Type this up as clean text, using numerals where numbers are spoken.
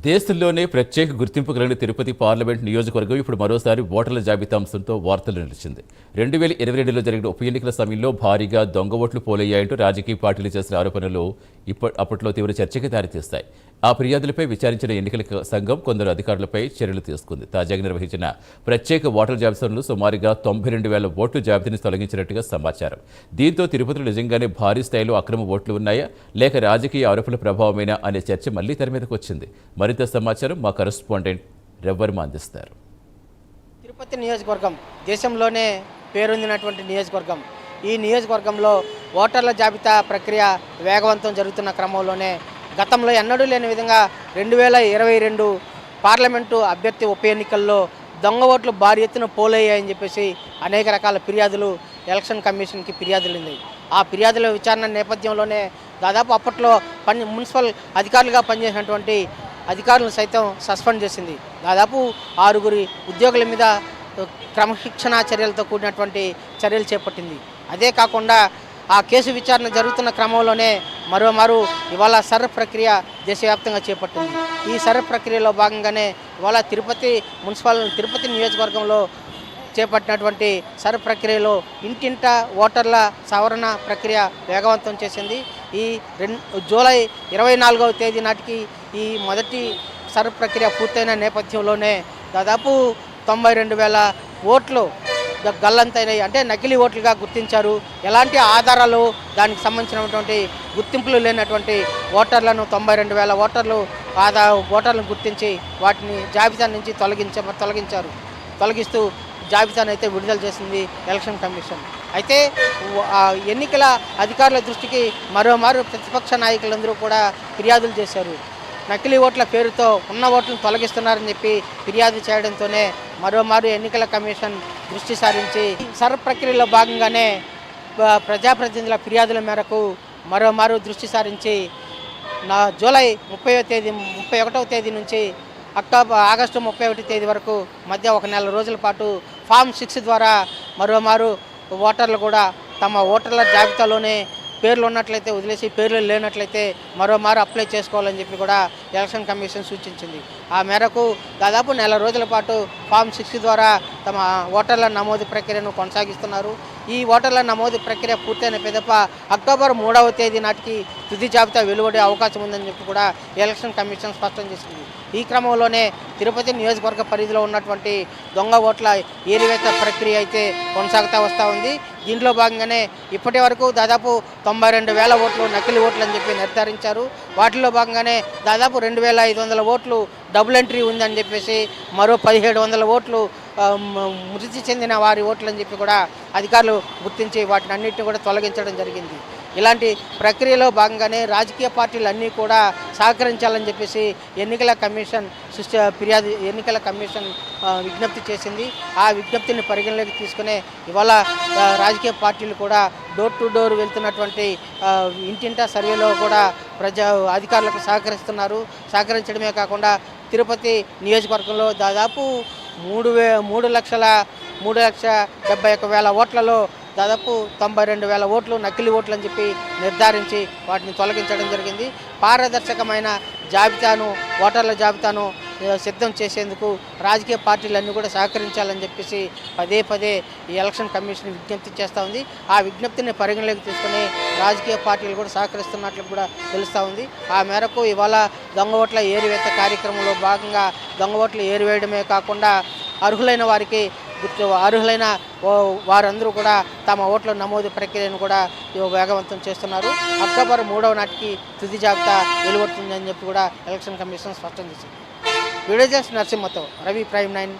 దేశంలోనే ప్రత్యేక గుర్తింపు కలిగిన తిరుపతి పార్లమెంట్ నియోజకవర్గం ఇప్పుడు మరోసారి ఓటర్ల జాబితా అంశంతో వార్తలు నిలిచింది. 2022లో జరిగిన ఉప ఎన్నికల సమయంలో భారీగా దొంగ ఓట్లు పోలయ్యాయంటూ రాజకీయ పార్టీలు చేసిన ఆరోపణలు అప్పట్లో తీవ్ర చర్చకి దారితీస్తాయి. ఆ ఫిర్యాదులపై విచారించిన ఎన్నికల సంఘం కొందరు అధికారులపై చర్యలు తీసుకుంది. తాజాగా నిర్వహించిన ప్రత్యేక ఓటర్ల జాబితాలో సుమారుగా 92,000 ఓట్లు జాబితాని తొలగించినట్టుగా సమాచారం. దీంతో తిరుపతిలో నిజంగానే భారీ స్థాయిలో అక్రమ ఓట్లు ఉన్నాయా లేక రాజకీయ ఆరోపణల ప్రభావమేనా అనే చర్చ మళ్లీ తెర మీదకు వచ్చింది. మరింత సమాచారం మా కరెస్పాండెంట్ రవివర్మ అందిస్తారు. తిరుపతి నియోజకవర్గం దేశంలోనే పేరొందినటువంటి నియోజకవర్గం. ఈ నియోజకవర్గంలో ఓటర్ల జాబితా ప్రక్రియ వేగవంతం జరుగుతున్న క్రమంలోనే గతంలో ఎన్నడూ లేని విధంగా 2022 పార్లమెంటు అభ్యర్థి ఉప ఎన్నికల్లో దొంగ ఓట్లు భారీ ఎత్తున పోలయ్యాయని చెప్పేసి అనేక రకాల ఫిర్యాదులు ఎలక్షన్ కమిషన్కి ఫిర్యాదులు ఉన్నాయి. ఆ ఫిర్యాదుల విచారణ నేపథ్యంలోనే దాదాపు అప్పట్లో మున్సిపల్ అధికారులుగా పనిచేసినటువంటి అధికారులను సైతం సస్పెండ్ చేసింది. దాదాపు 6 ఉద్యోగుల మీద క్రమశిక్షణా చర్యలతో కూడినటువంటి చర్యలు చేపట్టింది. అదే కాకుండా ఆ కేసు విచారణ జరుగుతున్న క్రమంలోనే మరోమారు ఇవాళ సర్వ్ ప్రక్రియ దేశవ్యాప్తంగా చేపట్టింది. ఈ సర్వ్ ప్రక్రియలో భాగంగానే ఇవాళ తిరుపతి నియోజకవర్గంలో చేపట్టినటువంటి సర్వ్ ప్రక్రియలో ఇంటింట ఓటర్ల సవరణ ప్రక్రియ వేగవంతం చేసింది. ఈ జూలై 24వ తేదీ నాటికి ఈ మొదటి సర్వ్ ప్రక్రియ పూర్తయిన నేపథ్యంలోనే దాదాపు 92,000 ఓట్లు గల్లంతైనాయి. అంటే నకిలీ ఓట్లుగా గుర్తించారు. ఎలాంటి ఆధారాలు దానికి సంబంధించినటువంటి గుర్తింపులు లేనటువంటి ఓటర్లను 92,000 ఓటర్లను గుర్తించి వాటిని జాబితా నుంచి తొలగిస్తూ జాబితాను అయితే విడుదల చేసింది ఎలక్షన్ కమిషన్. అయితే ఎన్నికల అధికారుల దృష్టికి మరోమారు ప్రతిపక్ష నాయకులందరూ కూడా ఫిర్యాదులు చేశారు. నకిలీ ఓట్ల పేరుతో ఉన్న ఓట్లను తొలగిస్తున్నారని చెప్పి ఫిర్యాదు చేయడంతోనే మరోమారు ఎన్నికల కమిషన్ దృష్టి సారించి సర్వ్ ప్రక్రియలో భాగంగానే ప్రజాప్రతినిధుల ఫిర్యాదుల మేరకు మరోమారు దృష్టి సారించి జూలై 31వ తేదీ నుంచి ఆగస్టు 31 తేదీ వరకు మధ్య ఒక నెల రోజుల పాటు ఫామ్ 6 ద్వారా మరోమారు ఓటర్లు కూడా తమ ఓటర్ల జాబితాలోనే పేర్లు ఉన్నట్లయితే వదిలేసి పేర్లు లేనట్లయితే మరోమారు అప్లై చేసుకోవాలని చెప్పి కూడా ఎలక్షన్ కమిషన్ సూచించింది. ఆ మేరకు దాదాపు నెల రోజుల పాటు ఫామ్ 6 ద్వారా తమ ఓటర్ల నమోదు ప్రక్రియను కొనసాగిస్తున్నారు. ఈ ఓటర్ల నమోదు ప్రక్రియ పూర్తయిన పిదప అక్టోబర్ 3వ తేదీ నాటికి తుది జాబితా వెలువడే అవకాశం ఉందని చెప్పి కూడా ఎలక్షన్ కమిషన్ స్పష్టం చేసింది. ఈ క్రమంలోనే తిరుపతి నియోజకవర్గ పరిధిలో ఉన్నటువంటి దొంగ ఓట్ల ఏరివేత ప్రక్రియ అయితే కొనసాగుతూ వస్తూ ఉంది. దీంట్లో భాగంగానే ఇప్పటి వరకు దాదాపు 92,000 ఓట్లు నకిలీ ఓట్లు అని చెప్పి నిర్ధారించారు. వాటిలో భాగంగానే దాదాపు 2,500 ఓట్లు డబుల్ ఎంట్రీ ఉందని చెప్పేసి మరో 1,700 ఓట్లు మృతి చెందిన వారి ఓట్లు అని చెప్పి కూడా అధికారులు గుర్తించి వాటిని అన్నింటినీ కూడా తొలగించడం జరిగింది. ఇలాంటి ప్రక్రియలో భాగంగానే రాజకీయ పార్టీలు అన్నీ కూడా సహకరించాలని చెప్పేసి ఎన్నికల కమిషన్ విజ్ఞప్తి చేసింది. ఆ విజ్ఞప్తిని పరిగణలోకి తీసుకునే ఇవాళ రాజకీయ పార్టీలు కూడా డోర్ టు డోర్ వెళ్తున్నటువంటి ఇంటింటా సర్వేలో కూడా అధికారులకు సహకరించడమే కాకుండా తిరుపతి నియోజకవర్గంలో దాదాపు 3,71,000 ఓట్లలో దాదాపు 92,000 ఓట్లు నకిలీ ఓట్లు అని చెప్పి నిర్ధారించి వాటిని తొలగించడం జరిగింది. పారదర్శకమైన ఓటర్ల జాబితాను సిద్ధం చేసేందుకు రాజకీయ పార్టీలన్నీ కూడా సహకరించాలని చెప్పేసి పదే ఈ ఎలక్షన్ కమిషన్ విజ్ఞప్తి చేస్తూ ఉంది. ఆ విజ్ఞప్తిని పరిగణలోకి తీసుకుని రాజకీయ పార్టీలు కూడా సహకరిస్తున్నట్లు కూడా తెలుస్తూ ఉంది. ఆ మేరకు ఇవాళ దొంగ ఓట్ల ఏరివేత కార్యక్రమంలో భాగంగా దొంగ ఓట్లు ఏరివేయడమే కాకుండా అర్హులైన వారందరూ కూడా తమ ఓట్ల నమోదు ప్రక్రియను కూడా వేగవంతం చేస్తున్నారు. అక్టోబర్ 3వ నాటికి తుది జాబితా వెలువడుతుందని చెప్పి కూడా ఎలక్షన్ కమిషన్ స్పష్టం చేసింది. వీడియో జర్నలిస్ట్ నరసింహతో రవి, ప్రైమ్ 9.